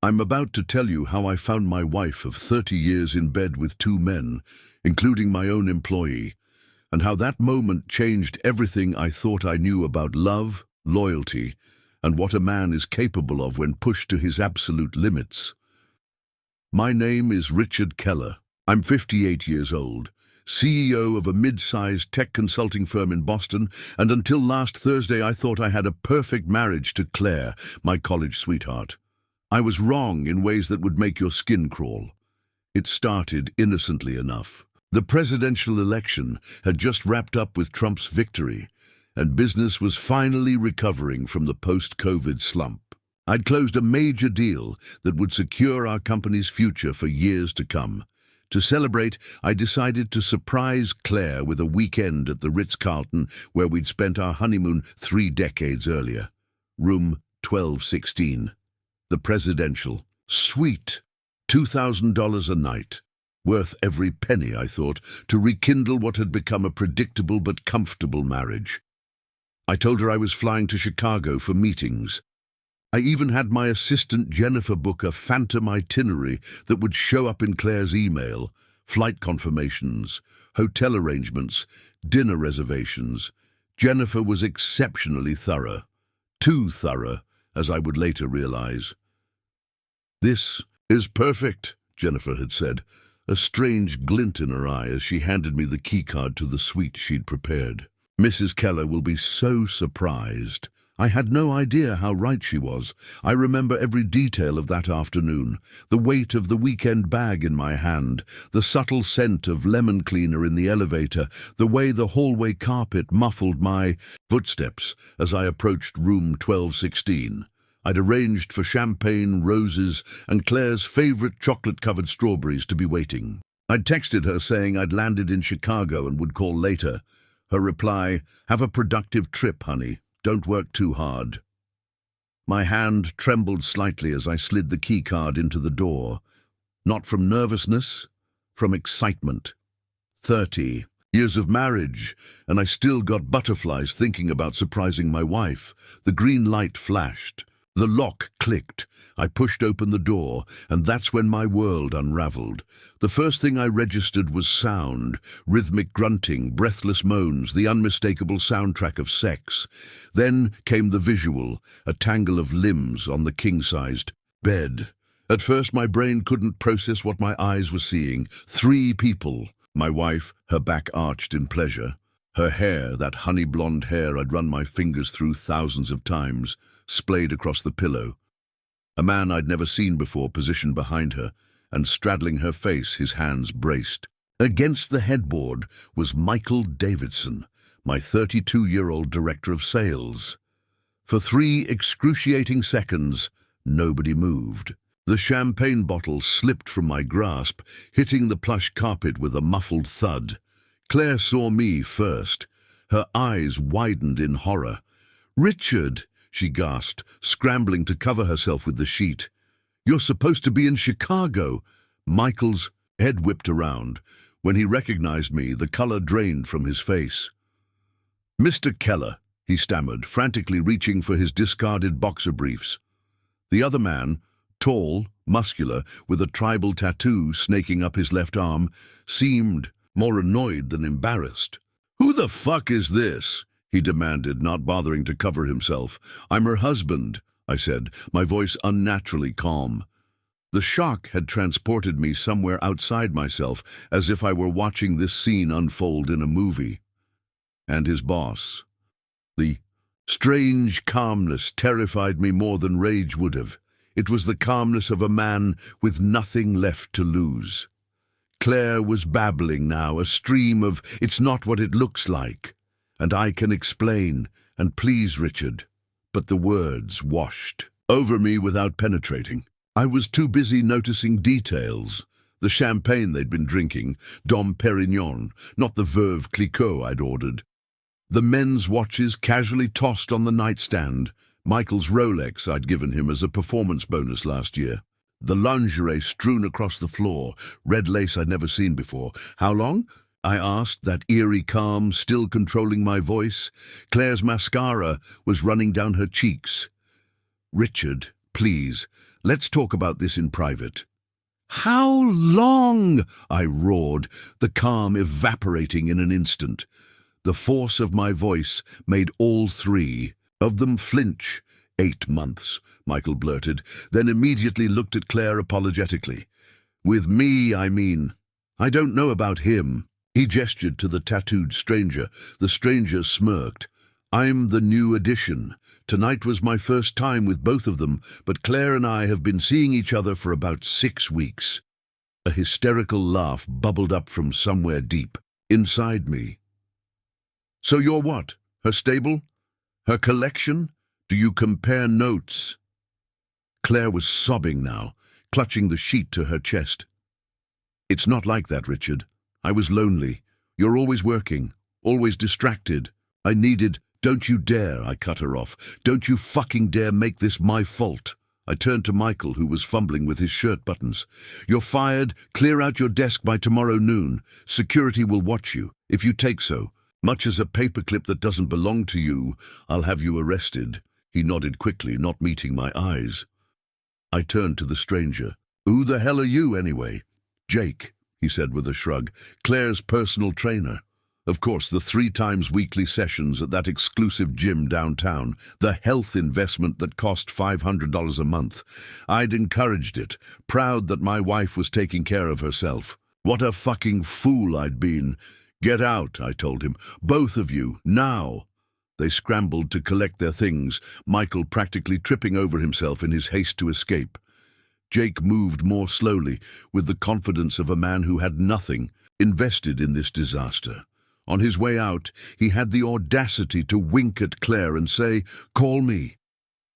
I'm about to tell you how I found my wife of 30 years in bed with two men, including my own employee, and how that moment changed everything I thought I knew about love, loyalty, and what a man is capable of when pushed to his absolute limits. My name is Richard Keller. I'm 58 years old, CEO of a mid-sized tech consulting firm in Boston, and until last Thursday I thought I had a perfect marriage to Claire, my college sweetheart. I was wrong in ways that would make your skin crawl. It started innocently enough. The presidential election had just wrapped up with Trump's victory, and business was finally recovering from the post-COVID slump. I'd closed a major deal that would secure our company's future for years to come. To celebrate, I decided to surprise Claire with a weekend at the Ritz-Carlton where we'd spent our honeymoon 3 decades earlier. Room 1216. The presidential suite. $2,000 a night. Worth every penny, I thought, to rekindle what had become a predictable but comfortable marriage. I told her I was flying to Chicago for meetings. I even had my assistant Jennifer book a phantom itinerary that would show up in Claire's email: flight confirmations, hotel arrangements, dinner reservations. Jennifer was exceptionally thorough. Too thorough, as I would later realize. "This is perfect," Jennifer had said, a strange glint in her eye as she handed me the keycard to the suite she'd prepared. "Mrs. Keller will be so surprised." I had no idea how right she was. I remember every detail of that afternoon: the weight of the weekend bag in my hand, the subtle scent of lemon cleaner in the elevator, the way the hallway carpet muffled my footsteps as I approached room 1216. I'd arranged for champagne, roses, and Claire's favorite chocolate-covered strawberries to be waiting. I'd texted her saying I'd landed in Chicago and would call later. Her reply: "Have a productive trip, honey. Don't work too hard." My hand trembled slightly as I slid the keycard into the door. Not from nervousness, from excitement. 30 years of marriage, and I still got butterflies thinking about surprising my wife. The green light flashed. The lock clicked. I pushed open the door, and that's when my world unraveled. The first thing I registered was sound: rhythmic grunting, breathless moans, the unmistakable soundtrack of sex. Then came the visual, a tangle of limbs on the king-sized bed. At first my brain couldn't process what my eyes were seeing. 3 people. My wife, her back arched in pleasure. Her hair, that honey-blonde hair I'd run my fingers through thousands of times, splayed across the pillow. A man I'd never seen before positioned behind her, and straddling her face, his hands braced. Against the headboard was Michael Davidson, my 32-year-old director of sales. For 3 excruciating seconds, nobody moved. The champagne bottle slipped from my grasp, hitting the plush carpet with a muffled thud. Claire saw me first. Her eyes widened in horror. "Richard!" she gasped, scrambling to cover herself with the sheet. "You're supposed to be in Chicago." Michael's head whipped around. When he recognized me, the color drained from his face. "Mr. Keller," he stammered, frantically reaching for his discarded boxer briefs. The other man, tall, muscular, with a tribal tattoo snaking up his left arm, seemed more annoyed than embarrassed. "Who the fuck is this?" he demanded, not bothering to cover himself. "I'm her husband," I said, my voice unnaturally calm. The shock had transported me somewhere outside myself, as if I were watching this scene unfold in a movie. And his boss. The strange calmness terrified me more than rage would have. It was the calmness of a man with nothing left to lose. Claire was babbling now, a stream of "it's not what it looks like," and "I can explain," and "please, Richard." But the words washed over me without penetrating. I was too busy noticing details. The champagne they'd been drinking, Dom Perignon, not the Veuve Clicquot I'd ordered. The men's watches casually tossed on the nightstand, Michael's Rolex I'd given him as a performance bonus last year. The lingerie strewn across the floor, red lace I'd never seen before. "How long?" I asked, that eerie calm still controlling my voice. Claire's mascara was running down her cheeks. "Richard, please, Let's talk about this in private." "How long?" I roared, the calm evaporating in an instant. The force of my voice made all three of them flinch. 8 months, Michael blurted, then immediately looked at Claire apologetically. "With me, I mean. I don't know about him." He gestured to the tattooed stranger. The stranger smirked. "I'm the new addition. Tonight was my first time with both of them, but Claire and I have been seeing each other for about 6 weeks. A hysterical laugh bubbled up from somewhere deep inside me. "So you're what? Her stable? Her collection? Do you compare notes?" Claire was sobbing now, clutching the sheet to her chest. "It's not like that, Richard. I was lonely. You're always working, always distracted. I needed—" "Don't you dare," I cut her off. "Don't you fucking dare make this my fault." I turned to Michael, who was fumbling with his shirt buttons. "You're fired. Clear out your desk by tomorrow noon. Security will watch you, if you take so. Much as a paperclip that doesn't belong to you, I'll have you arrested." He nodded quickly, not meeting my eyes. I turned to the stranger. "Who the hell are you, anyway?" "Jake," he said with a shrug. "Claire's personal trainer. Of course, the 3 times weekly sessions at that exclusive gym downtown, the health investment that cost $500 a month. I'd encouraged it, proud that my wife was taking care of herself. What a fucking fool I'd been. "Get out," I told him. "Both of you, now." They scrambled to collect their things, Michael practically tripping over himself in his haste to escape. Jake moved more slowly, with the confidence of a man who had nothing invested in this disaster. On his way out, he had the audacity to wink at Claire and say, "Call me."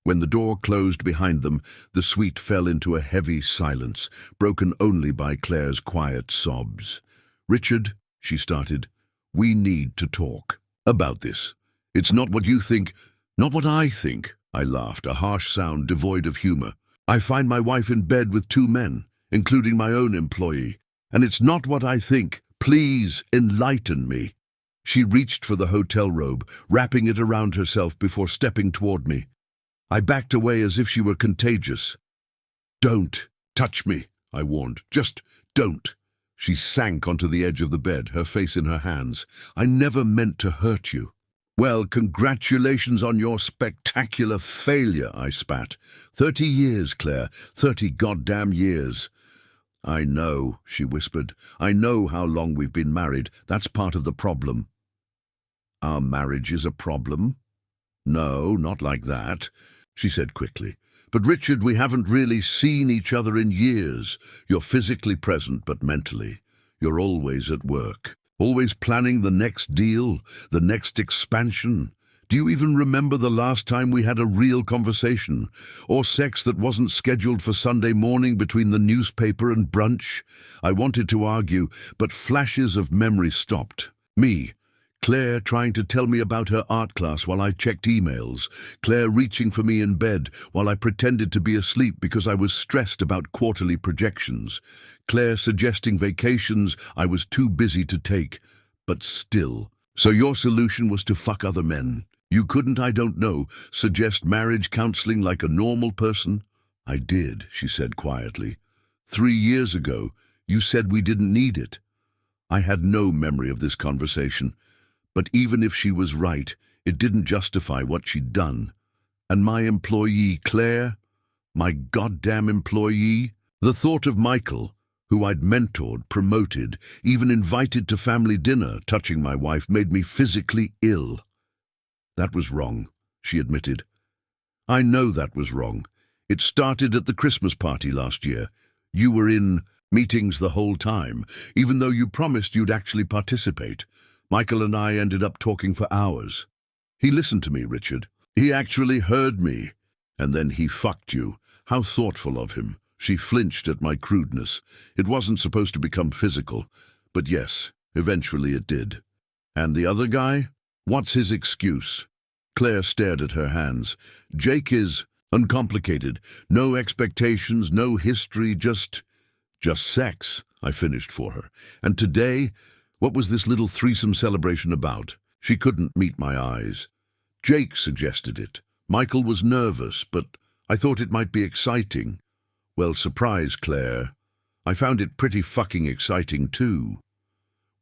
When the door closed behind them, the suite fell into a heavy silence, broken only by Claire's quiet sobs. "Richard," she started, "we need to talk about this. It's not what you think, not what I think." I laughed, a harsh sound devoid of humor. "I find my wife in bed with 2 men, including my own employee. And it's not what I think. Please enlighten me." She reached for the hotel robe, wrapping it around herself before stepping toward me. I backed away as if she were contagious. "Don't touch me," I warned. "Just don't." She sank onto the edge of the bed, her face in her hands. "I never meant to hurt you." "Well, congratulations on your spectacular failure," I spat. 30 years, Claire. 30 goddamn years." "I know," she whispered. "I know how long we've been married. That's part of the problem." "Our marriage is a problem?" "No, not like that," she said quickly. "But Richard, we haven't really seen each other in years. You're physically present, but mentally. You're always at work, always planning the next deal, the next expansion. Do you even remember the last time we had a real conversation? Or sex that wasn't scheduled for Sunday morning between the newspaper and brunch?" I wanted to argue, but flashes of memory stopped. Me, Claire trying to tell me about her art class while I checked emails. Claire reaching for me in bed while I pretended to be asleep because I was stressed about quarterly projections. Claire suggesting vacations I was too busy to take. But still. "So your solution was to fuck other men? You couldn't, I don't know, suggest marriage counseling like a normal person?" "I did," she said quietly. 3 years ago, you said we didn't need it." I had no memory of this conversation. But even if she was right, it didn't justify what she'd done. And my employee, Claire, my goddamn employee, the thought of Michael, who I'd mentored, promoted, even invited to family dinner, touching my wife, made me physically ill. "That was wrong," she admitted. "I know that was wrong. It started at the Christmas party last year. You were in meetings the whole time, even though you promised you'd actually participate. Michael and I ended up talking for hours. He listened to me, Richard. He actually heard me. And then he fucked you. How thoughtful of him." She flinched at my crudeness. It wasn't supposed to become physical. But yes, eventually it did. "And the other guy? What's his excuse?" Claire stared at her hands. "Jake is uncomplicated. No expectations, no history, just sex," I finished for her. "And today, what was this little threesome celebration about?" She couldn't meet my eyes. "Jake suggested it. Michael was nervous, but I thought it might be exciting." Well, surprise, Claire. I found it pretty fucking exciting too.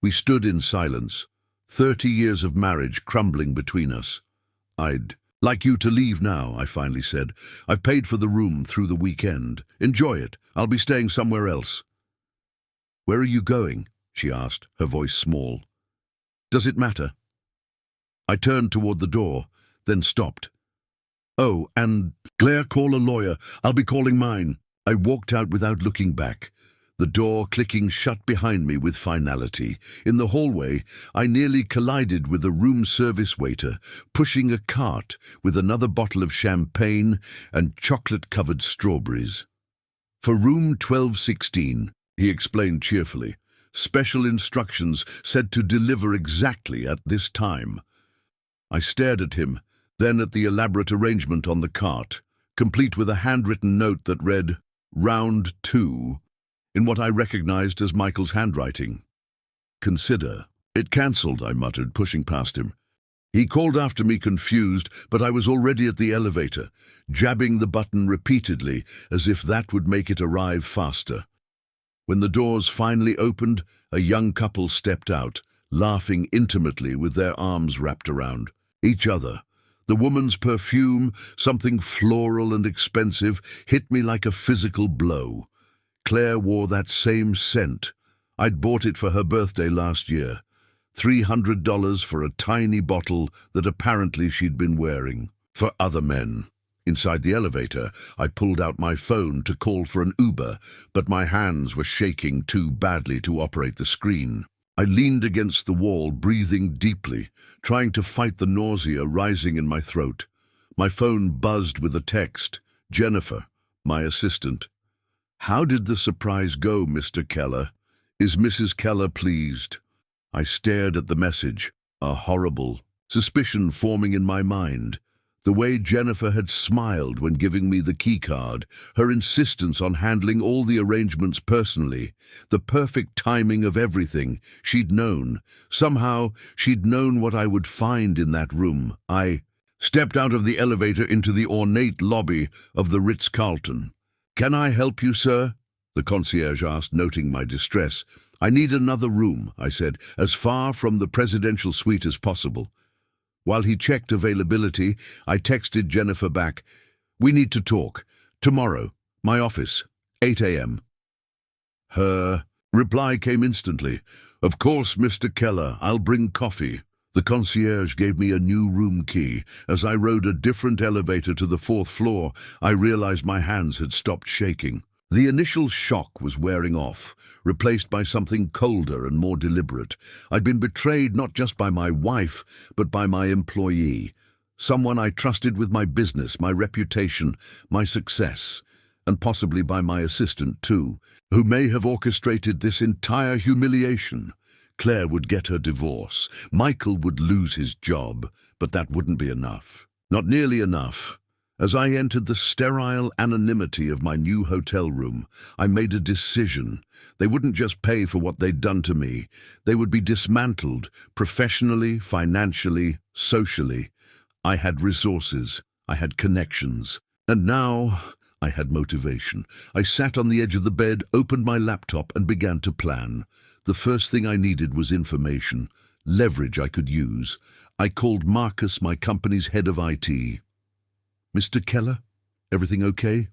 We stood in silence, 30 years of marriage crumbling between us. I'd like you to leave now, I finally said. I've paid for the room through the weekend. Enjoy it. I'll be staying somewhere else. Where are you going? She asked, her voice small. Does it matter? I turned toward the door, then stopped. Oh, and Claire, call a lawyer. I'll be calling mine. I walked out without looking back, the door clicking shut behind me with finality. In the hallway, I nearly collided with a room service waiter, pushing a cart with another bottle of champagne and chocolate-covered strawberries. For room 1216, he explained cheerfully. Special instructions said to deliver exactly at this time. I stared at him, then at the elaborate arrangement on the cart, complete with a handwritten note that read, Round 2, in what I recognized as Michael's handwriting. Consider. It cancelled, I muttered, pushing past him. He called after me confused, but I was already at the elevator, jabbing the button repeatedly as if that would make it arrive faster. When the doors finally opened, a young couple stepped out, laughing intimately with their arms wrapped around each other. The woman's perfume, something floral and expensive, hit me like a physical blow. Claire wore that same scent. I'd bought it for her birthday last year. $300 for a tiny bottle that apparently she'd been wearing. For other men. Inside the elevator, I pulled out my phone to call for an Uber, but my hands were shaking too badly to operate the screen. I leaned against the wall, breathing deeply, trying to fight the nausea rising in my throat. My phone buzzed with a text. Jennifer, my assistant. How did the surprise go, Mr. Keller? Is Mrs. Keller pleased? I stared at the message, a horrible suspicion forming in my mind. The way Jennifer had smiled when giving me the keycard, her insistence on handling all the arrangements personally, the perfect timing of everything. She'd known. Somehow, she'd known what I would find in that room. I stepped out of the elevator into the ornate lobby of the Ritz-Carlton. "Can I help you, sir?" the concierge asked, noting my distress. "I need another room," I said, "as far from the presidential suite as possible." While he checked availability, I texted Jennifer back, "We need to talk. Tomorrow. My office. 8 a.m. Her reply came instantly. "Of course, Mr. Keller, I'll bring coffee." The concierge gave me a new room key. As I rode a different elevator to the 4th floor, I realized my hands had stopped shaking. The initial shock was wearing off, replaced by something colder and more deliberate. I'd been betrayed not just by my wife, but by my employee, someone I trusted with my business, my reputation, my success, and possibly by my assistant too, who may have orchestrated this entire humiliation. Claire would get her divorce. Michael would lose his job, but that wouldn't be enough. Not nearly enough. As I entered the sterile anonymity of my new hotel room, I made a decision. They wouldn't just pay for what they'd done to me. They would be dismantled, professionally, financially, socially. I had resources. I had connections. And now I had motivation. I sat on the edge of the bed, opened my laptop, and began to plan. The first thing I needed was information, leverage I could use. I called Marcus, my company's head of IT. "Mr. Keller, everything okay?"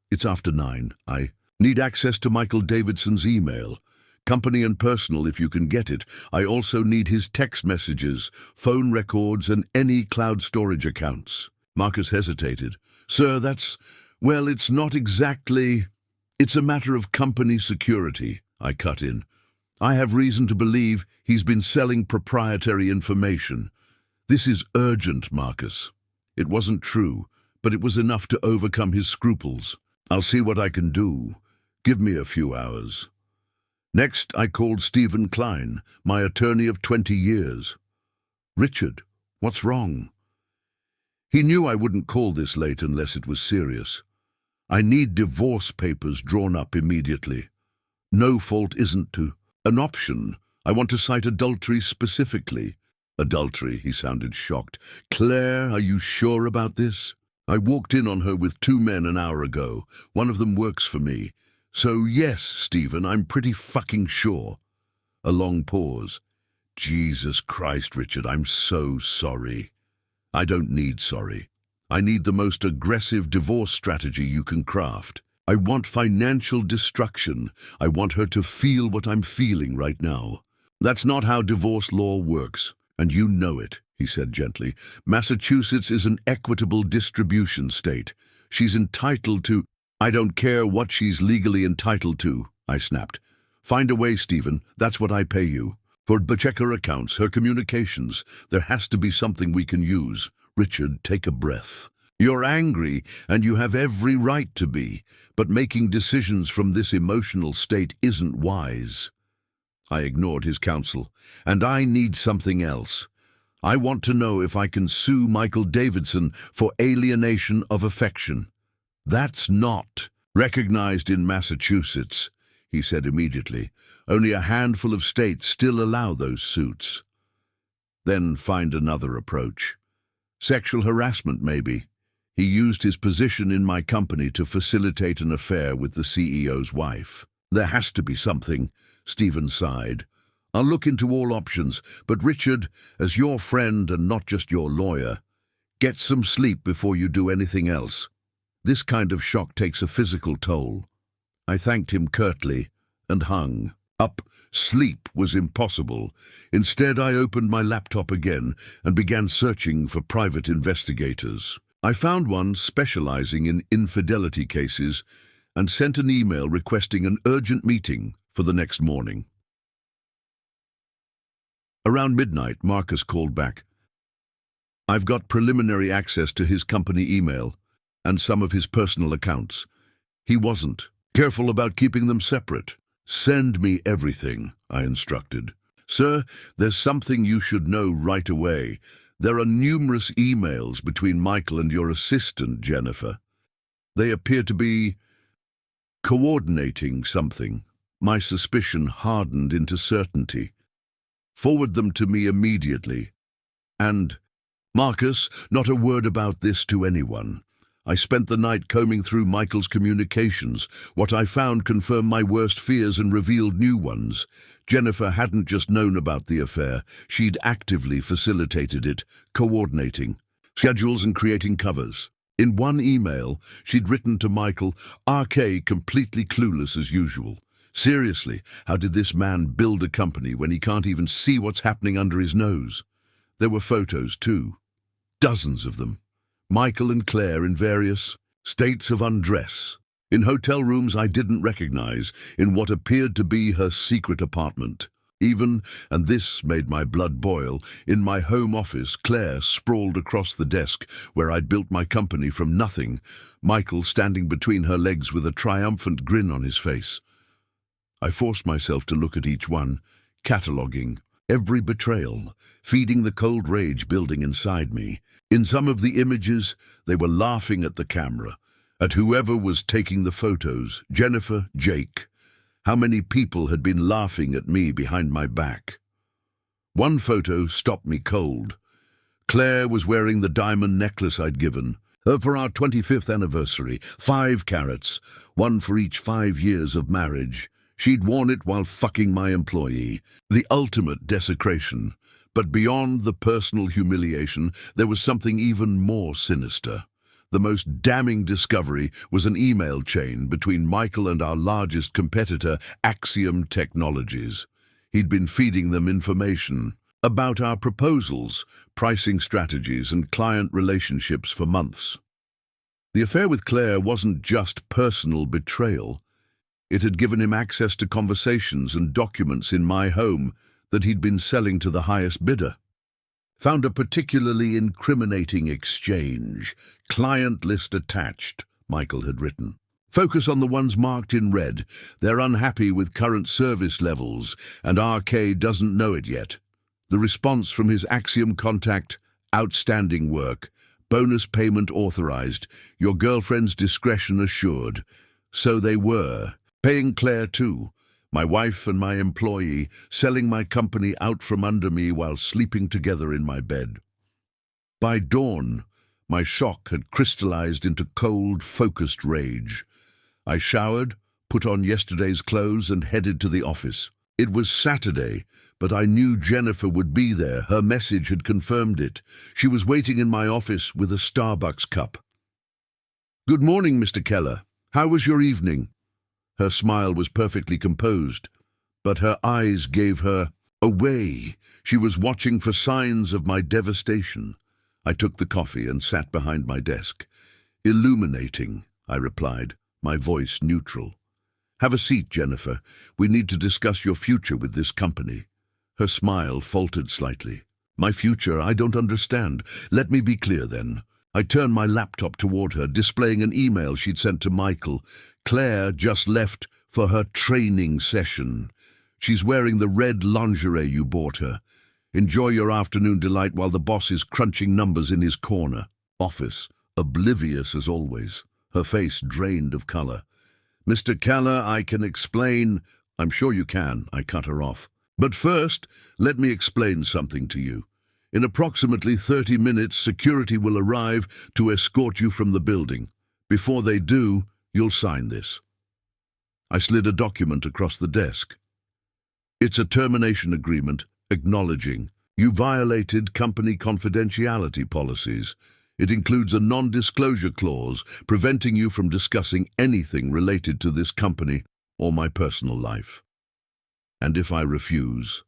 "It's after 9. I need access to Michael Davidson's email. Company and personal if you can get it. I also need his text messages, phone records, and any cloud storage accounts." Marcus hesitated. "Sir, well, it's not exactly. It's a matter of company security," I cut in. "I have reason to believe he's been selling proprietary information. This is urgent, Marcus." It wasn't true, but it was enough to overcome his scruples. "I'll see what I can do. Give me a few hours." Next, I called Stephen Klein, my attorney of 20 years. "Richard, what's wrong?" He knew I wouldn't call this late unless it was serious. "I need divorce papers drawn up immediately. No fault isn't an option. I want to cite adultery specifically." "Adultery," he sounded shocked. "Claire, are you sure about this?" I walked in on her with 2 men an hour ago. One of them works for me. So yes, Stephen, I'm pretty fucking sure. A long pause. Jesus Christ, Richard, I'm so sorry. I don't need sorry. I need the most aggressive divorce strategy you can craft. I want financial destruction. I want her to feel what I'm feeling right now. That's not how divorce law works, and you know it, he said gently. Massachusetts is an equitable distribution state. She's entitled to— I don't care what she's legally entitled to, I snapped. Find a way, Stephen. That's what I pay you. Check her accounts, her communications. There has to be something we can use. Richard, take a breath. You're angry, and you have every right to be, but making decisions from this emotional state isn't wise. I ignored his counsel. And I need something else. I want to know if I can sue Michael Davidson for alienation of affection. That's not recognized in Massachusetts, he said immediately. Only a handful of states still allow those suits. Then find another approach. Sexual harassment, maybe. He used his position in my company to facilitate an affair with the CEO's wife. There has to be something, Stephen sighed. I'll look into all options, but Richard, as your friend and not just your lawyer, get some sleep before you do anything else. This kind of shock takes a physical toll. I thanked him curtly and hung up. Sleep was impossible. Instead, I opened my laptop again and began searching for private investigators. I found one specializing in infidelity cases and sent an email requesting an urgent meeting for the next morning. Around midnight, Marcus called back. I've got preliminary access to his company email and some of his personal accounts. He wasn't careful about keeping them separate. Send me everything, I instructed. Sir, there's something you should know right away. There are numerous emails between Michael and your assistant, Jennifer. They appear to be coordinating something. My suspicion hardened into certainty. Forward them to me immediately. And, Marcus, not a word about this to anyone. I spent the night combing through Michael's communications. What I found confirmed my worst fears and revealed new ones. Jennifer hadn't just known about the affair. She'd actively facilitated it, coordinating schedules and creating covers. In one email, she'd written to Michael, RK completely clueless as usual. Seriously, how did this man build a company when he can't even see what's happening under his nose? There were photos, too. Dozens of them. Michael and Claire in various states of undress, in hotel rooms I didn't recognize, in what appeared to be her secret apartment. Even, and this made my blood boil, in my home office, Claire sprawled across the desk where I'd built my company from nothing, Michael standing between her legs with a triumphant grin on his face. I forced myself to look at each one, cataloguing every betrayal, feeding the cold rage building inside me. In some of the images, they were laughing at the camera, at whoever was taking the photos, Jennifer, Jake. How many people had been laughing at me behind my back? One photo stopped me cold. Claire was wearing the diamond necklace I'd given her for our 25th anniversary, 5 carats, one for each 5 years of marriage. She'd worn it while fucking my employee. The ultimate desecration. But beyond the personal humiliation, there was something even more sinister. The most damning discovery was an email chain between Michael and our largest competitor, Axiom Technologies. He'd been feeding them information about our proposals, pricing strategies, and client relationships for months. The affair with Claire wasn't just personal betrayal. It had given him access to conversations and documents in my home that he'd been selling to the highest bidder. Found a particularly incriminating exchange. Client list attached, Michael had written. Focus on the ones marked in red. They're unhappy with current service levels, and RK doesn't know it yet. The response from his Axiom contact, outstanding work. Bonus payment authorized. Your girlfriend's discretion assured. So they were. Paying Claire too. My wife and my employee, selling my company out from under me while sleeping together in my bed. By dawn, My shock had crystallized into cold, focused rage. I showered, put on yesterday's clothes, and headed to the office. It was Saturday, but I knew Jennifer would be there. Her message had confirmed it. She was waiting in my office with a Starbucks cup. "Good morning, Mr. Keller. How was your evening?" Her smile was perfectly composed, but her eyes gave her away. She was watching for signs of my devastation. I took the coffee and sat behind my desk. "Illuminating," I replied, my voice neutral. "Have a seat, Jennifer. We need to discuss your future with this company." Her smile faltered slightly. "My future? I don't understand. Let me be clear then." I turned my laptop toward her, displaying an email she'd sent to Michael. "Claire just left for her training session. She's wearing the red lingerie you bought her. Enjoy your afternoon delight while the boss is crunching numbers in his corner." Office, oblivious as always, her face drained of color. "Mr. Keller, I can explain." "I'm sure you can," I cut her off. "But first, let me explain something to you. In approximately 30 minutes, security will arrive to escort you from the building. Before they do, you'll sign this." I slid a document across the desk. "It's a termination agreement, acknowledging you violated company confidentiality policies. It includes a non-disclosure clause preventing you from discussing anything related to this company or my personal life. And if I refuse?"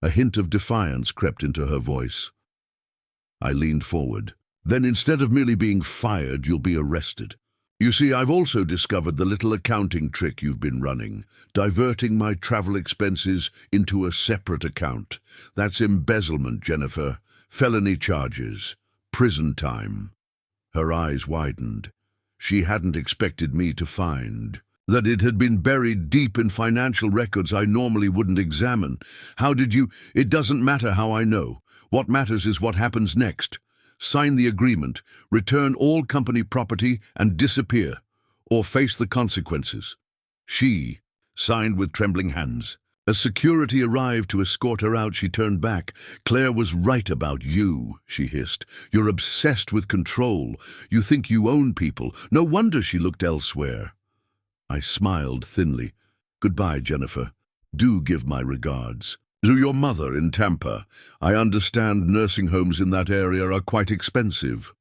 A hint of defiance crept into her voice. I leaned forward. "Then instead of merely being fired, you'll be arrested. You see, I've also discovered the little accounting trick you've been running, diverting my travel expenses into a separate account. That's embezzlement, Jennifer. Felony charges. Prison time." Her eyes widened. She hadn't expected me to find that it had been buried deep in financial records I normally wouldn't examine. "How did you—" "It doesn't matter how I know. What matters is what happens next. Sign the agreement, return all company property, and disappear, or face the consequences." She signed with trembling hands. As security arrived to escort her out, she turned back. "Claire was right about you," she hissed. "You're obsessed with control. You think you own people. No wonder she looked elsewhere." I smiled thinly. "Goodbye, Jennifer. Do give my regards. To your mother in Tampa. I understand nursing homes in that area are quite expensive."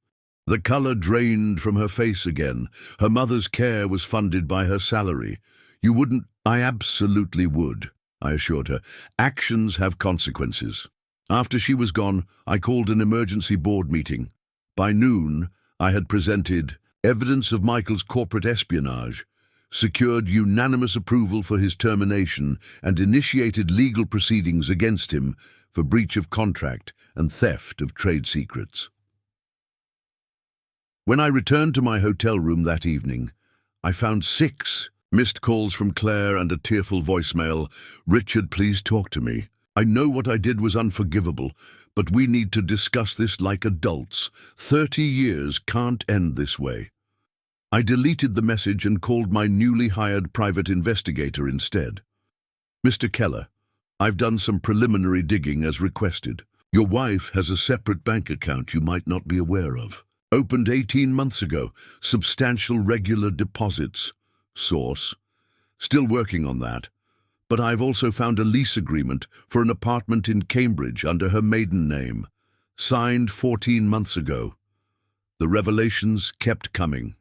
The color drained from her face again. Her mother's care was funded by her salary. "You wouldn't—" "I absolutely would," I assured her. "Actions have consequences." After she was gone, I called an emergency board meeting. By noon, I had presented evidence of Michael's corporate espionage, secured unanimous approval for his termination, and initiated legal proceedings against him for breach of contract and theft of trade secrets. When I returned to my hotel room that evening, I found 6 missed calls from Claire and a tearful voicemail. "Richard, please talk to me. I know what I did was unforgivable, but we need to discuss this like adults. 30 years can't end this way." I deleted the message and called my newly hired private investigator instead. "Mr. Keller, I've done some preliminary digging as requested. Your wife has a separate bank account you might not be aware of. Opened 18 months ago. Substantial regular deposits. Source. Still working on that. But I've also found a lease agreement for an apartment in Cambridge under her maiden name. Signed 14 months ago." The revelations kept coming.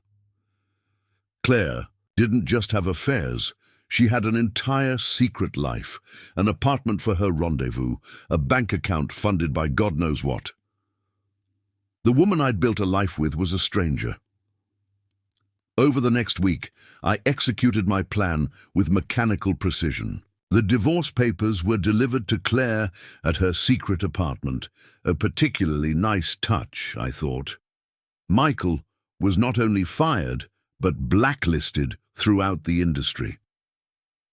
Claire didn't just have affairs. She had an entire secret life, an apartment for her rendezvous, a bank account funded by God knows what. The woman I'd built a life with was a stranger. Over the next week, I executed my plan with mechanical precision. The divorce papers were delivered to Claire at her secret apartment, a particularly nice touch, I thought. Michael was not only fired, but blacklisted throughout the industry.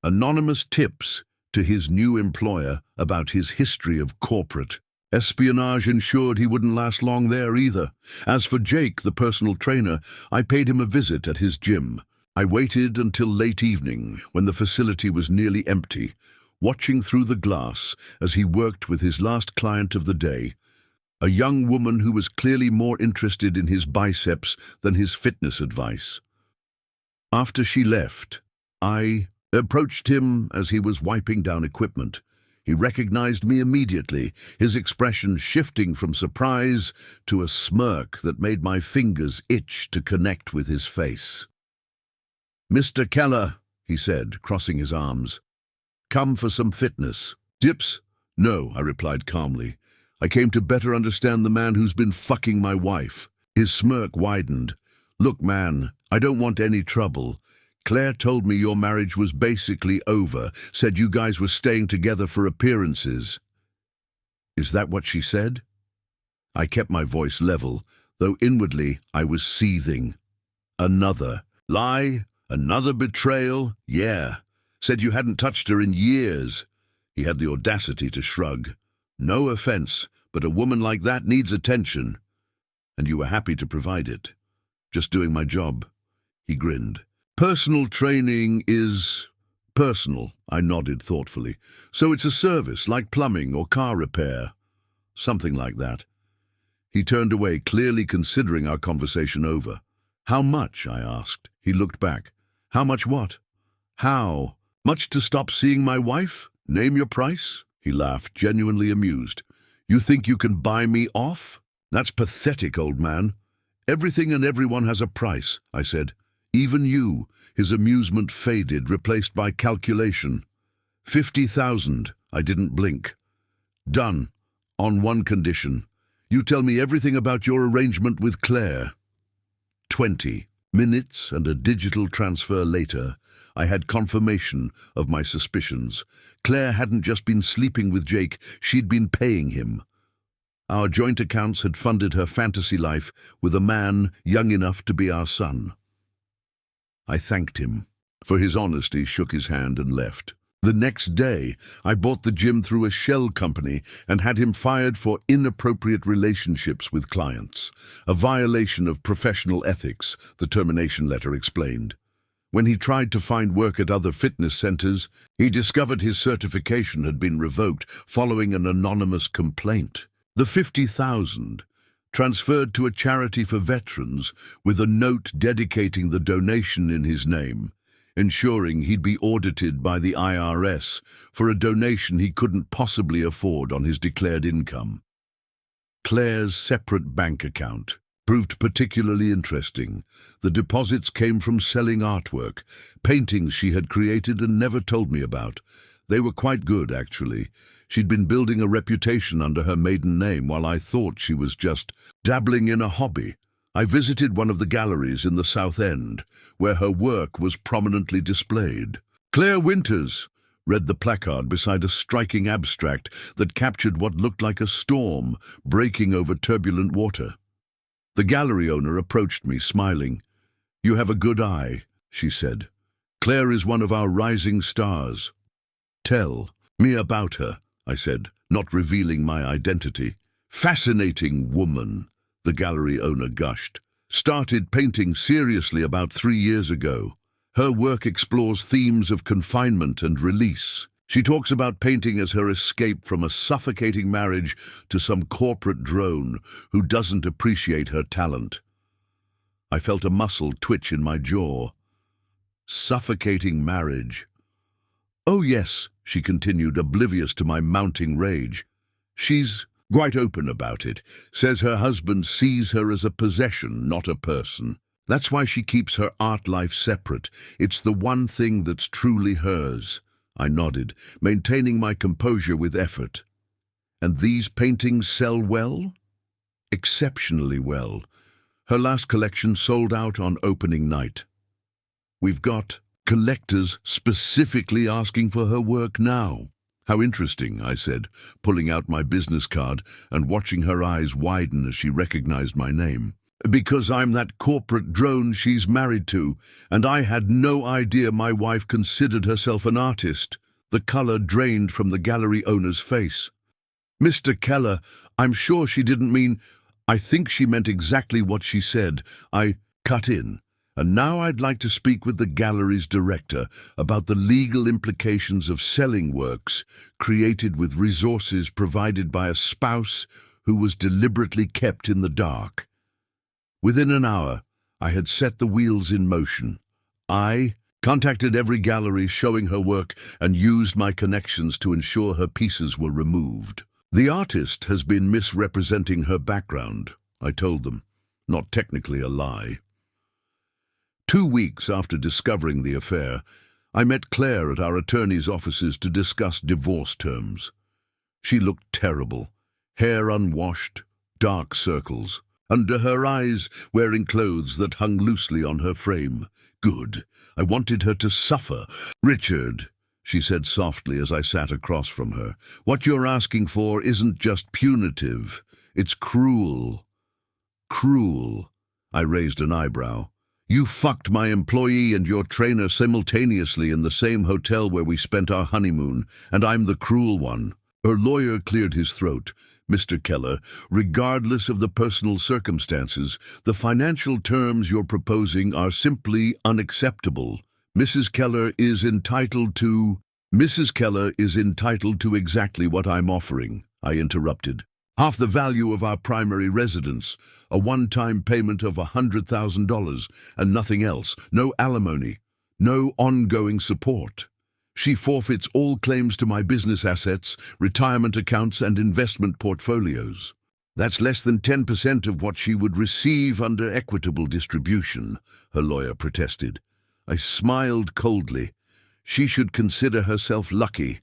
Anonymous tips to his new employer about his history of corporate espionage ensured he wouldn't last long there either. As for Jake, the personal trainer, I paid him a visit at his gym. I waited until late evening, when the facility was nearly empty, watching through the glass as he worked with his last client of the day. a young woman who was clearly more interested in his biceps than his fitness advice. After she left, I approached him as he was wiping down equipment. He recognized me immediately, his expression shifting from surprise to a smirk that made my fingers itch to connect with his face. "Mr. Keller," he said, crossing his arms. "Come for some fitness." "Dips?" "No," I replied calmly. "I came to better understand the man who's been fucking my wife." His smirk widened. "Look, man, I don't want any trouble. Claire told me your marriage was basically over, said you guys were staying together for appearances." "Is that what she said?" I kept my voice level, though inwardly I was seething. Another lie? Another betrayal? Yeah. Said you hadn't touched her in years. He had the audacity to shrug. "No offense, but a woman like that needs attention. And you were happy to provide it." "Just doing my job." He grinned. "Personal training is personal," I nodded thoughtfully. "So it's a service, like plumbing or car repair." "Something like that." He turned away, clearly considering our conversation over. "How much?" I asked. He looked back. "How much what?" "How? Much to stop seeing my wife? Name your price?" He laughed, genuinely amused. "You think you can buy me off? That's pathetic, old man." "Everything and everyone has a price," I said. "Even you." His amusement faded, replaced by calculation. 50,000. I didn't blink. "Done. On one condition. You tell me everything about your arrangement with Claire." 20 minutes and a digital transfer later, I had confirmation of my suspicions. Claire hadn't just been sleeping with Jake, she'd been paying him. Our joint accounts had funded her fantasy life with a man young enough to be our son. I thanked him. For his honesty, shook his hand and left. The next day, I bought the gym through a shell company and had him fired for inappropriate relationships with clients. A violation of professional ethics, the termination letter explained. When he tried to find work at other fitness centers, he discovered his certification had been revoked following an anonymous complaint. The 50,000 transferred to a charity for veterans with a note dedicating the donation in his name, ensuring he'd be audited by the IRS for a donation he couldn't possibly afford on his declared income. Claire's separate bank account proved particularly interesting. The deposits came from selling artwork, paintings she had created and never told me about. They were quite good, actually. She'd been building a reputation under her maiden name while I thought she was just dabbling in a hobby. I visited one of the galleries in the South End, where her work was prominently displayed. "Claire Winters," read the placard beside a striking abstract that captured what looked like a storm breaking over turbulent water. The gallery owner approached me, smiling. "You have a good eye," she said. "Claire is one of our rising stars." "Tell me about her," I said, not revealing my identity. "Fascinating woman," the gallery owner gushed. "Started painting seriously about 3 years ago. Her work explores themes of confinement and release. She talks about painting as her escape from a suffocating marriage to some corporate drone who doesn't appreciate her talent." I felt a muscle twitch in my jaw. Suffocating marriage. "Oh yes," she continued, oblivious to my mounting rage. "She's quite open about it. Says her husband sees her as a possession, not a person. That's why she keeps her art life separate. It's the one thing that's truly hers." I nodded, maintaining my composure with effort. "And these paintings sell well?" "Exceptionally well. Her last collection sold out on opening night. We've got collectors specifically asking for her work now." "How interesting," I said, pulling out my business card and watching her eyes widen as she recognized my name. "Because I'm that corporate drone she's married to, and I had no idea my wife considered herself an artist." The color drained from the gallery owner's face. "Mr. Keller, I'm sure she didn't mean—" "I think she meant exactly what she said," I cut in. "And now I'd like to speak with the gallery's director about the legal implications of selling works created with resources provided by a spouse who was deliberately kept in the dark. Within an hour, I had set the wheels in motion. I contacted every gallery showing her work and used my connections to ensure her pieces were removed. The artist has been misrepresenting her background, I told them, not technically a lie. 2 weeks after discovering the affair, I met Claire at our attorney's offices to discuss divorce terms. She looked terrible, hair unwashed, dark circles, under her eyes wearing clothes that hung loosely on her frame. Good. I wanted her to suffer. "Richard," she said softly as I sat across from her, "what you're asking for isn't just punitive. It's cruel." "Cruel?" I raised an eyebrow. "You fucked my employee and your trainer simultaneously in the same hotel where we spent our honeymoon, and I'm the cruel one." Her lawyer cleared his throat. "Mr. Keller, regardless of the personal circumstances, the financial terms you're proposing are simply unacceptable. Mrs. Keller is entitled to exactly what I'm offering," I interrupted. "Half the value of our primary residence, a one-time payment of $100,000, and nothing else, no alimony, no ongoing support. She forfeits all claims to my business assets, retirement accounts, and investment portfolios. That's less than 10% of what she would receive under equitable distribution," her lawyer protested. I smiled coldly. She should consider herself lucky.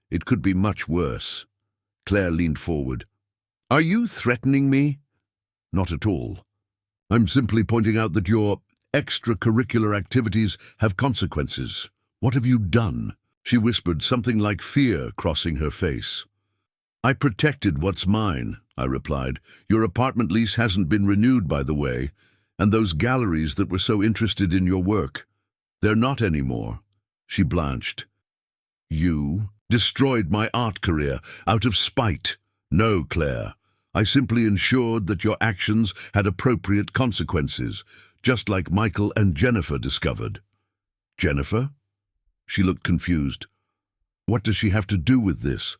It could be much worse. Claire leaned forward. "Are you threatening me?" "Not at all. I'm simply pointing out that your extracurricular activities have consequences. What have you done?" She whispered, something like fear crossing her face. "I protected what's mine," I replied. "Your apartment lease hasn't been renewed, by the way, and those galleries that were so interested in your work, they're not anymore." She blanched. "You destroyed my art career out of spite." "No, Claire. I simply ensured that your actions had appropriate consequences, just like Michael and Jennifer discovered." "Jennifer?" She looked confused. "What does she have to do with this?"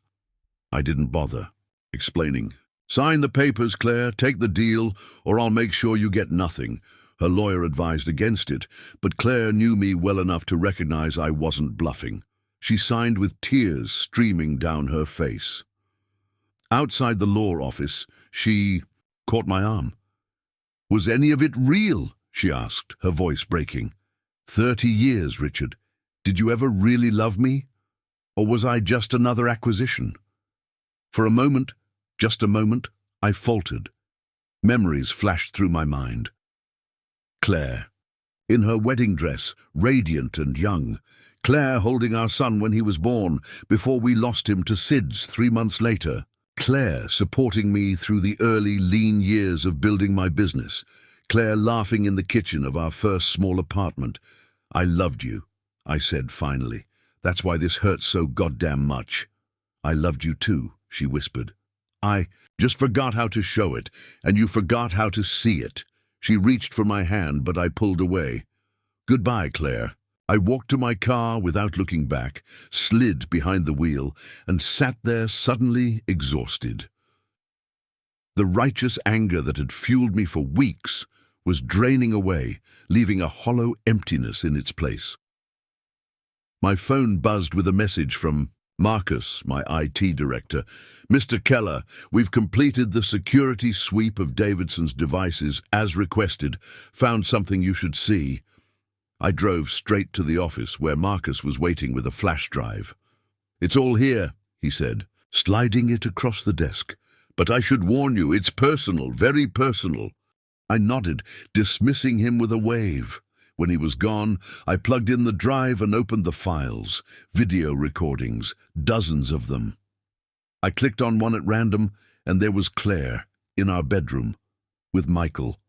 I didn't bother explaining. "Sign the papers, Claire, take the deal, or I'll make sure you get nothing." Her lawyer advised against it, but Claire knew me well enough to recognize I wasn't bluffing. She signed with tears streaming down her face. Outside the law office, she caught my arm. "Was any of it real?" she asked, her voice breaking. 30 years, Richard. Did you ever really love me? Or was I just another acquisition?" For a moment, just a moment, I faltered. Memories flashed through my mind. Claire, in her wedding dress, radiant and young. Claire holding our son when he was born, before we lost him to SIDS 3 months later. Claire supporting me through the early, lean years of building my business. Claire laughing in the kitchen of our first small apartment. "I loved you," I said finally. "That's why this hurts so goddamn much." "I loved you too," she whispered. "I just forgot how to show it, and you forgot how to see it." She reached for my hand, but I pulled away. "Goodbye, Claire." I walked to my car without looking back, slid behind the wheel, and sat there suddenly exhausted. The righteous anger that had fueled me for weeks was draining away, leaving a hollow emptiness in its place. My phone buzzed with a message from Marcus, my IT director. "Mr. Keller, we've completed the security sweep of Davidson's devices as requested. Found something you should see." I drove straight to the office where Marcus was waiting with a flash drive. "It's all here," he said, sliding it across the desk. "But I should warn you, it's personal, very personal." I nodded, dismissing him with a wave. When he was gone, I plugged in the drive and opened the files. Video recordings, dozens of them. I clicked on one at random, and there was Claire, in our bedroom, with Michael.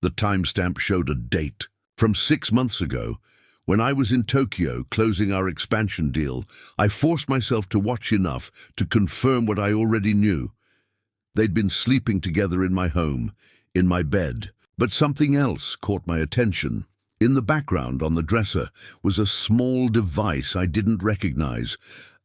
The timestamp showed a date. From 6 months ago, when I was in Tokyo closing our expansion deal, I forced myself to watch enough to confirm what I already knew. They'd been sleeping together in my home, in my bed. But something else caught my attention. In the background on the dresser was a small device I didn't recognize,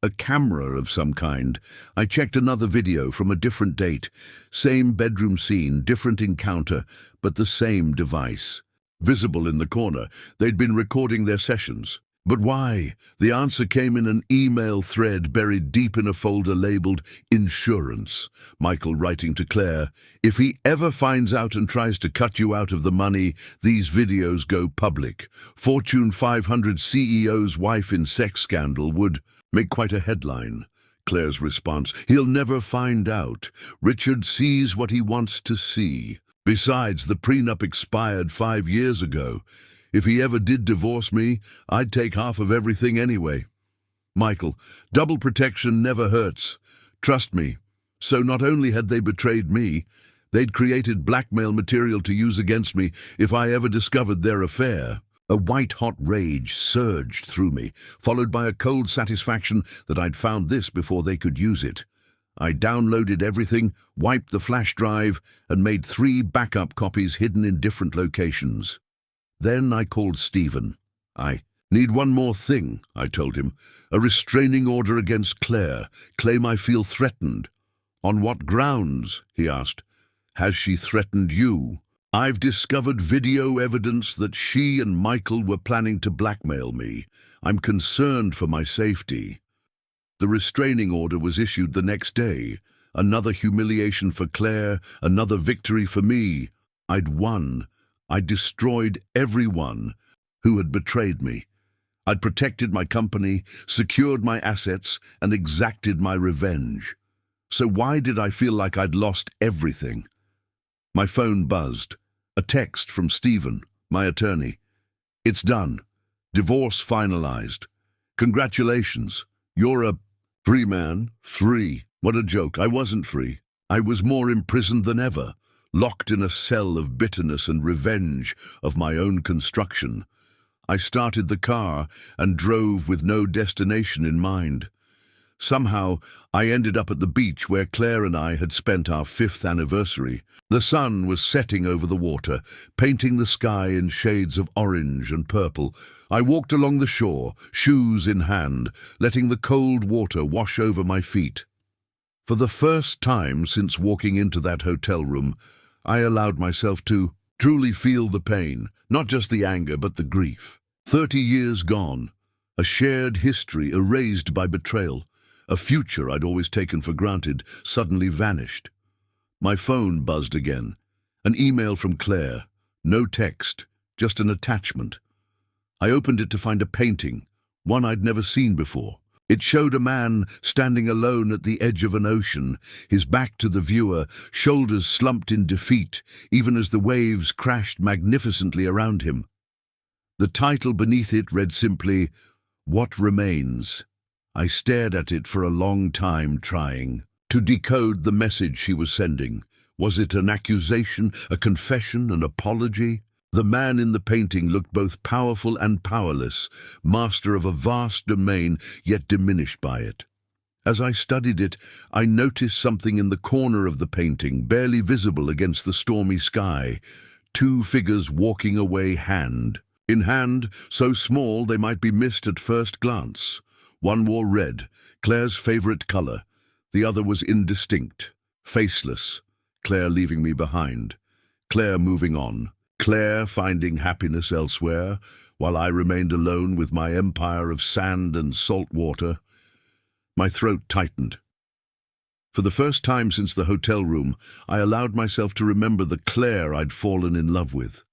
A camera of some kind. I checked another video from a different date. Same bedroom scene, different encounter, but the same device. Visible in the corner, they'd been recording their sessions. But why? The answer came in an email thread buried deep in a folder labeled Insurance. Michael writing to Claire, "If he ever finds out and tries to cut you out of the money, these videos go public. Fortune 500 CEO's wife in sex scandal would make quite a headline." Claire's response, "He'll never find out. Richard sees what he wants to see. Besides, the prenup expired 5 years ago. If he ever did divorce me, I'd take half of everything anyway." Michael, "Double protection never hurts. Trust me." So not only had they betrayed me, they'd created blackmail material to use against me if I ever discovered their affair. A white-hot rage surged through me, followed by a cold satisfaction that I'd found this before they could use it. I downloaded everything, wiped the flash drive, and made 3 backup copies hidden in different locations. Then I called Stephen. "I need one more thing," I told him. "A restraining order against Claire. Claim I feel threatened." "On what grounds?" he asked. "Has she threatened you?" "I've discovered video evidence that she and Michael were planning to blackmail me. I'm concerned for my safety." The restraining order was issued the next day. Another humiliation for Claire, another victory for me. I'd won. I'd destroyed everyone who had betrayed me. I'd protected my company, secured my assets, and exacted my revenge. So why did I feel like I'd lost everything? My phone buzzed. A text from Stephen, my attorney. "It's done. Divorce finalized. Congratulations. You're a free man." Free. What a joke. I wasn't free. I was more imprisoned than ever. Locked in a cell of bitterness and revenge of my own construction. I started the car and drove with no destination in mind. Somehow, I ended up at the beach where Claire and I had spent our 5th anniversary. The sun was setting over the water, painting the sky in shades of orange and purple. I walked along the shore, shoes in hand, letting the cold water wash over my feet. For the first time since walking into that hotel room, I allowed myself to truly feel the pain, not just the anger, but the grief. 30 years gone, a shared history erased by betrayal, a future I'd always taken for granted suddenly vanished. My phone buzzed again. An email from Claire. No text, just an attachment. I opened it to find a painting, one I'd never seen before. It showed a man standing alone at the edge of an ocean, his back to the viewer, shoulders slumped in defeat, even as the waves crashed magnificently around him. The title beneath it read simply, "What Remains?" I stared at it for a long time, trying to decode the message she was sending. Was it an accusation, a confession, an apology? The man in the painting looked both powerful and powerless, master of a vast domain, yet diminished by it. As I studied it, I noticed something in the corner of the painting, barely visible against the stormy sky. 2 figures walking away hand in hand, so small they might be missed at first glance. One wore red, Claire's favorite color. The other was indistinct, faceless. Claire leaving me behind. Claire moving on. Claire finding happiness elsewhere, while I remained alone with my empire of sand and salt water. My throat tightened. For the first time since the hotel room, I allowed myself to remember the Claire I'd fallen in love with.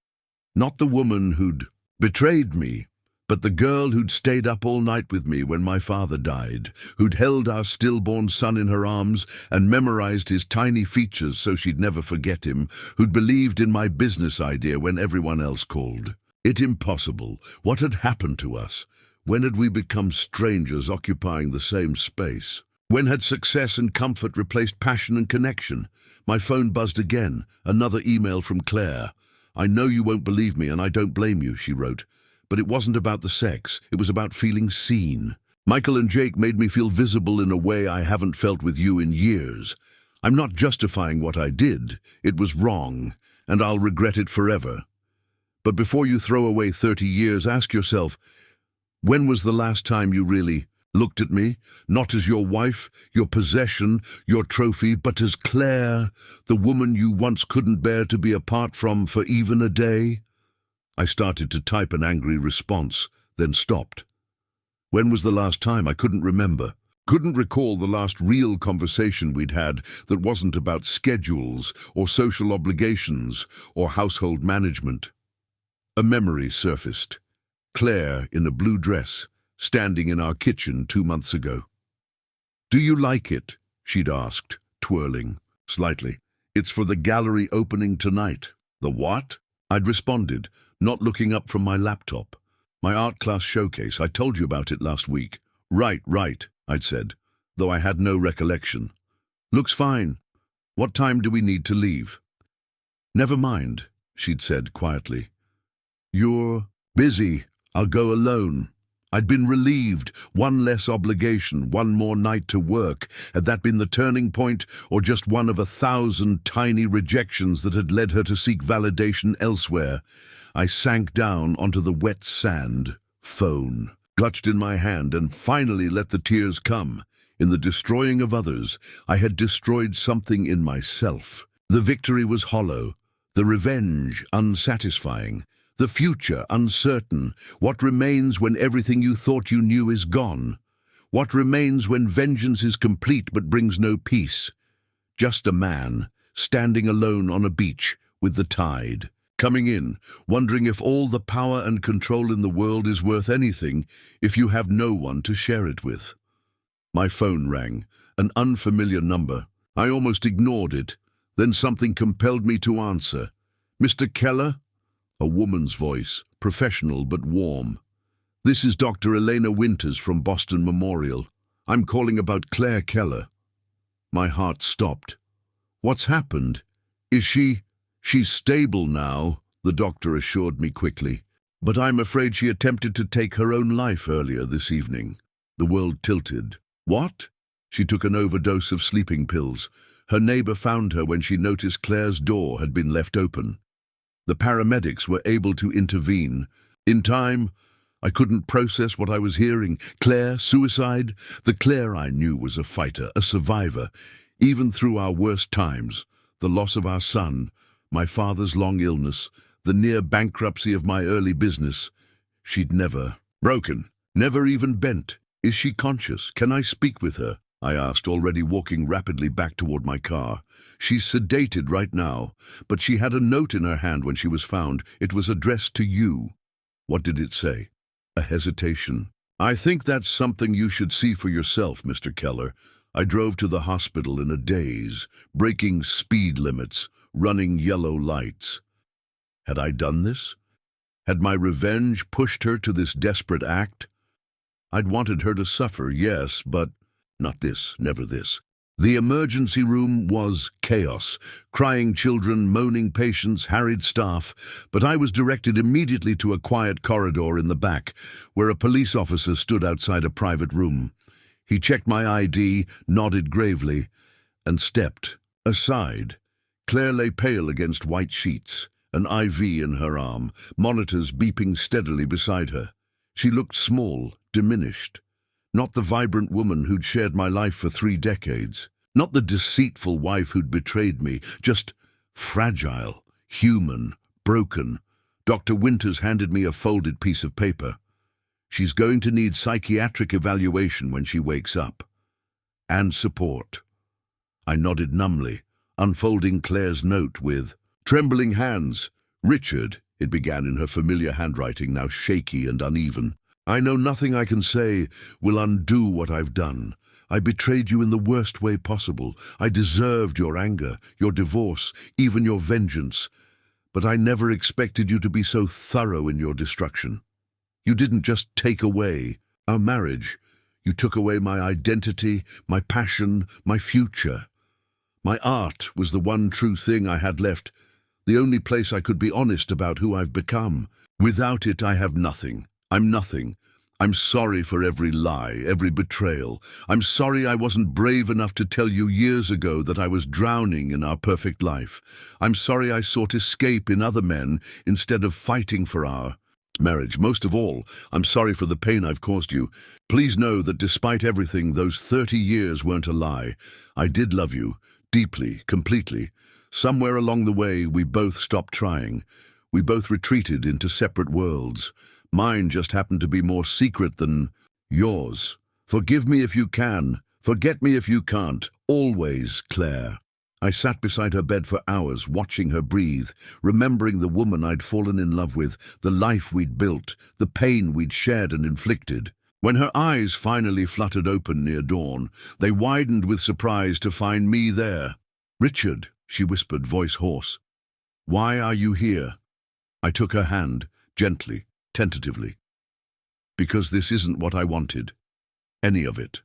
Not the woman who'd betrayed me, but the girl who'd stayed up all night with me when my father died, who'd held our stillborn son in her arms and memorized his tiny features so she'd never forget him, who'd believed in my business idea when everyone else called. It impossible. What had happened to us? When had we become strangers occupying the same space? When had success and comfort replaced passion and connection? My phone buzzed again, another email from Claire. "I know you won't believe me, and I don't blame you," she wrote. "But it wasn't about the sex, it was about feeling seen. Michael and Jake made me feel visible in a way I haven't felt with you in years. I'm not justifying what I did. It was wrong, and I'll regret it forever. But before you throw away 30 years, ask yourself, when was the last time you really looked at me, not as your wife, your possession, your trophy, but as Claire, the woman you once couldn't bear to be apart from for even a day. I started to type an angry response, then stopped. When was the last time? I couldn't remember. Couldn't recall the last real conversation we'd had that wasn't about schedules or social obligations or household management. A memory surfaced. Claire in a blue dress, standing in our kitchen 2 months ago. "Do you like it?" she'd asked, twirling slightly. "It's for the gallery opening tonight." "The what?" I'd responded, not looking up from my laptop. "My art class showcase. I told you about it last week." Right, I'd said, though I had no recollection. "Looks fine. What time do we need to leave?" "Never mind," she'd said quietly. "You're busy. I'll go alone." I'd been relieved. One less obligation, one more night to work. Had that been the turning point, or just one of 1,000 tiny rejections that had led her to seek validation elsewhere? I sank down onto the wet sand. Phone clutched in my hand, and finally let the tears come. In the destroying of others, I had destroyed something in myself. The victory was hollow, the revenge unsatisfying, the future uncertain. What remains when everything you thought you knew is gone? What remains when vengeance is complete but brings no peace? Just a man, standing alone on a beach with the tide coming in, wondering if all the power and control in the world is worth anything if you have no one to share it with. My phone rang, an unfamiliar number. I almost ignored it. Then something compelled me to answer. "Mr. Keller?" A woman's voice, professional but warm. "This is Dr. Elena Winters from Boston Memorial. I'm calling about Claire Keller." My heart stopped. "What's happened? Is she—" "She's stable now," the doctor assured me quickly. "But I'm afraid she attempted to take her own life earlier this evening." The world tilted. "What?" "She took an overdose of sleeping pills. Her neighbor found her when she noticed Claire's door had been left open. The paramedics were able to intervene. In time, I couldn't process what I was hearing. Claire, suicide? The Claire I knew was a fighter, a survivor. Even through our worst times, the loss of our son, my father's long illness, the near bankruptcy of my early business, she'd never broken, never even bent. Is she conscious? Can I speak with her?" I asked, already walking rapidly back toward my car. "She's sedated right now, but she had a note in her hand when she was found. It was addressed to you." "What did it say?" A hesitation. "I think that's something you should see for yourself, Mr. Keller. I drove to the hospital in a daze, breaking speed limits, running yellow lights. Had I done this? Had my revenge pushed her to this desperate act? I'd wanted her to suffer, yes, but not this, never this. The emergency room was chaos, crying children, moaning patients, harried staff, but I was directed immediately to a quiet corridor in the back, where a police officer stood outside a private room. He checked my ID, nodded gravely, and stepped aside. Claire lay pale against white sheets, an IV in her arm, monitors beeping steadily beside her. She looked small, diminished. Not the vibrant woman who'd shared my life for 3 decades. Not the deceitful wife who'd betrayed me. Just fragile, human, broken. Dr. Winters handed me a folded piece of paper. "She's going to need psychiatric evaluation when she wakes up. And support." I nodded numbly, unfolding Claire's note with trembling hands. "Richard," it began in her familiar handwriting, now shaky and uneven. "I know nothing I can say will undo what I've done. I betrayed you in the worst way possible. I deserved your anger, your divorce, even your vengeance. But I never expected you to be so thorough in your destruction. You didn't just take away our marriage. You took away my identity, my passion, my future. My art was the one true thing I had left, the only place I could be honest about who I've become. Without it, I have nothing. I'm nothing. I'm sorry for every lie, every betrayal. I'm sorry I wasn't brave enough to tell you years ago that I was drowning in our perfect life. I'm sorry I sought escape in other men instead of fighting for our marriage. Most of all, I'm sorry for the pain I've caused you. Please know that despite everything, those 30 years weren't a lie. I did love you, deeply, completely. Somewhere along the way, we both stopped trying. We both retreated into separate worlds. Mine just happened to be more secret than yours. Forgive me if you can. Forget me if you can't. Always, Claire. I sat beside her bed for hours, watching her breathe, remembering the woman I'd fallen in love with, the life we'd built, the pain we'd shared and inflicted. When her eyes finally fluttered open near dawn, they widened with surprise to find me there. "Richard," she whispered, voice hoarse. "Why are you here?" I took her hand, gently, tentatively. "Because this isn't what I wanted. Any of it."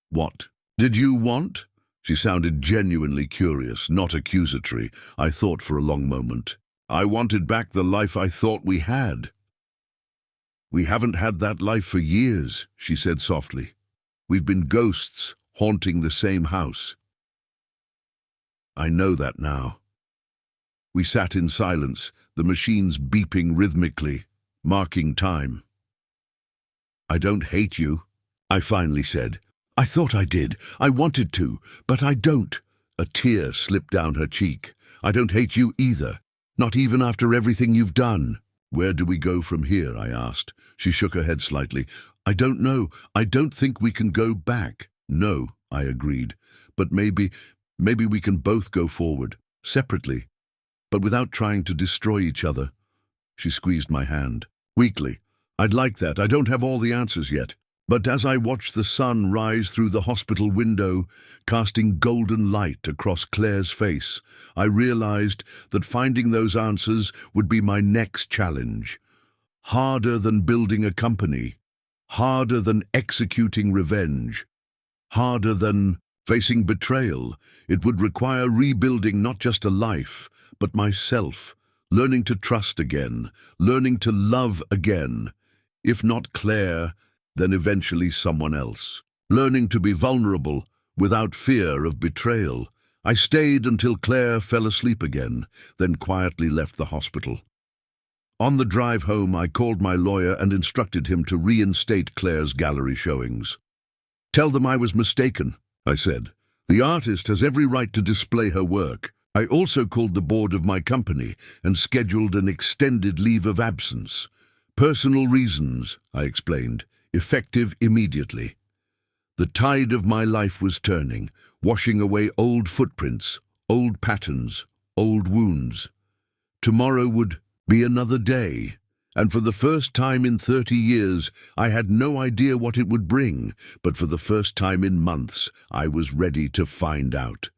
"What did you want?" She sounded genuinely curious, not accusatory. I thought for a long moment. "I wanted back the life I thought we had." "We haven't had that life for years," she said softly. "We've been ghosts haunting the same house." "I know that now." We sat in silence, the machines beeping rhythmically, marking time. "I don't hate you," I finally said. "I thought I did. I wanted to, but I don't." A tear slipped down her cheek. "I don't hate you either, not even after everything you've done." "Where do we go from here?" I asked. She shook her head slightly. "I don't know. I don't think we can go back." "No," I agreed. "But maybe we can both go forward, separately, but without trying to destroy each other." She squeezed my hand. Weakly. "I'd like that. I don't have all the answers yet." But as I watched the sun rise through the hospital window, casting golden light across Claire's face, I realized that finding those answers would be my next challenge. Harder than building a company, harder than executing revenge, harder than facing betrayal. It would require rebuilding not just a life, but myself, learning to trust again, learning to love again. If not Claire, then eventually someone else. Learning to be vulnerable without fear of betrayal. I stayed until Claire fell asleep again, then quietly left the hospital. On the drive home, I called my lawyer and instructed him to reinstate Claire's gallery showings. "Tell them I was mistaken," I said. "The artist has every right to display her work." I also called the board of my company and scheduled an extended leave of absence. "Personal reasons," I explained. "Effective immediately." The tide of my life was turning, washing away old footprints, old patterns, old wounds. Tomorrow would be another day, and for the first time in 30 years, I had no idea what it would bring, but for the first time in months, I was ready to find out.